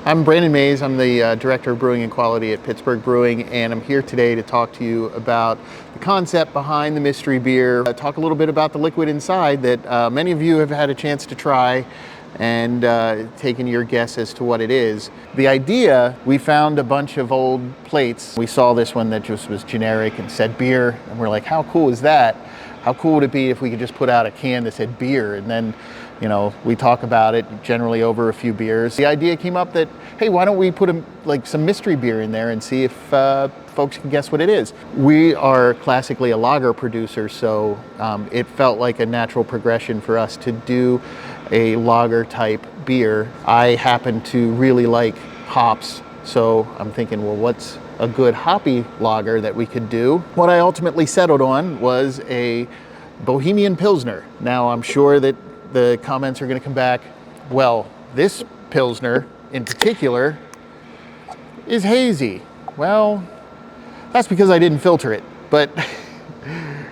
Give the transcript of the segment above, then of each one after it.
I'm Brandon Mays. I'm the Director of Brewing and Quality at Pittsburgh Brewing, and I'm here today to talk to you about the concept behind the mystery beer, talk a little bit about the liquid inside that many of you have had a chance to try and taken your guess as to what it is. The idea, we found a bunch of old plates. We saw this one that just was generic and said beer, and we're like, how cool is that? How cool would it be if we could just put out a can that said beer? And then, you know, we talk about it generally over a few beers. The idea came up that, hey, why don't we put some mystery beer in there and see if folks can guess what it is? We are classically a lager producer, so it felt like a natural progression for us to do a lager type beer. I happen to really like hops, so I'm thinking, well, what's a good hoppy lager that we could do? What I ultimately settled on was a Bohemian Pilsner. Now, I'm sure that the comments are going to come back, well, this Pilsner in particular is hazy. Well, that's because I didn't filter it, but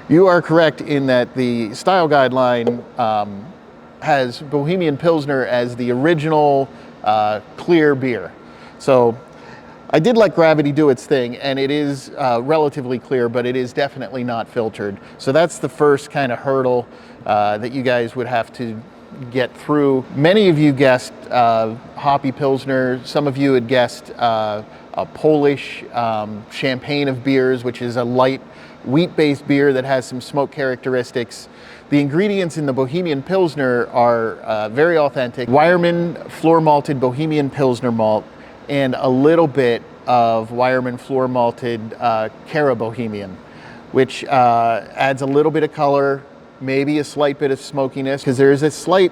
you are correct in that the style guideline has Bohemian Pilsner as the original clear beer. So I did let gravity do its thing, and it is relatively clear, but it is definitely not filtered. So that's the first kind of hurdle that you guys would have to get through. Many of you guessed hoppy Pilsner. Some of you had guessed a Polish champagne of beers, which is a light wheat-based beer that has some smoke characteristics. The ingredients in the Bohemian Pilsner are very authentic. Weyermann floor malted Bohemian Pilsner malt and a little bit of Weyermann floor malted Cara Bohemian, which adds a little bit of color, maybe a slight bit of smokiness, because there is a slight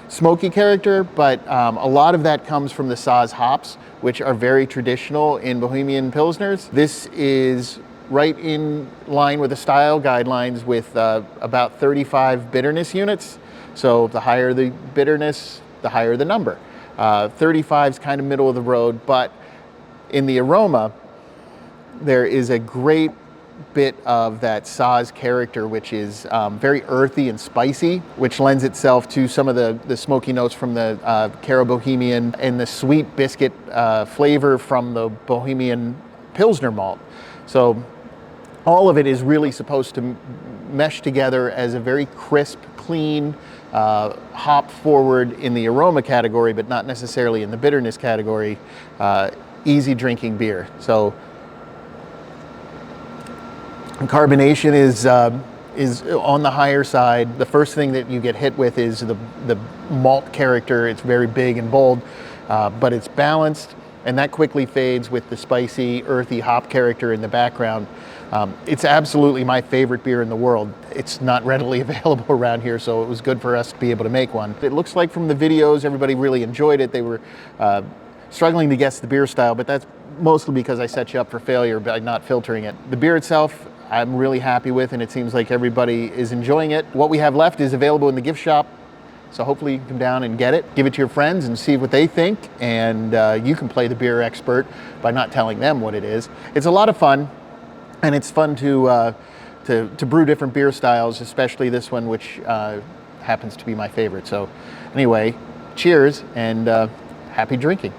smoky character, but a lot of that comes from the Saaz hops, which are very traditional in Bohemian Pilsners. This is right in line with the style guidelines with about 35 bitterness units. So the higher the bitterness, the higher the number. 35 is kind of middle of the road, but in the aroma, there is a great bit of that Saaz character, which is very earthy and spicy, which lends itself to some of the smoky notes from the Cara Bohemian and the sweet biscuit flavor from the Bohemian Pilsner malt. So all of it is really supposed to mesh together as a very crisp, clean, hop forward in the aroma category, but not necessarily in the bitterness category, easy drinking beer. So carbonation is on the higher side. The first thing that you get hit with is the malt character. It's very big and bold, but it's balanced, and that quickly fades with the spicy, earthy hop character in the background. It's absolutely my favorite beer in the world. It's not readily available around here, so it was good for us to be able to make one. It looks like from the videos, everybody really enjoyed it. They were struggling to guess the beer style, but that's mostly because I set you up for failure by not filtering it. The beer itself, I'm really happy with, and it seems like everybody is enjoying it. What we have left is available in the gift shop, so hopefully you can come down and get it. Give it to your friends and see what they think, and you can play the beer expert by not telling them what it is. It's a lot of fun, and it's fun to brew different beer styles, especially this one, which happens to be my favorite. So anyway, cheers, and happy drinking.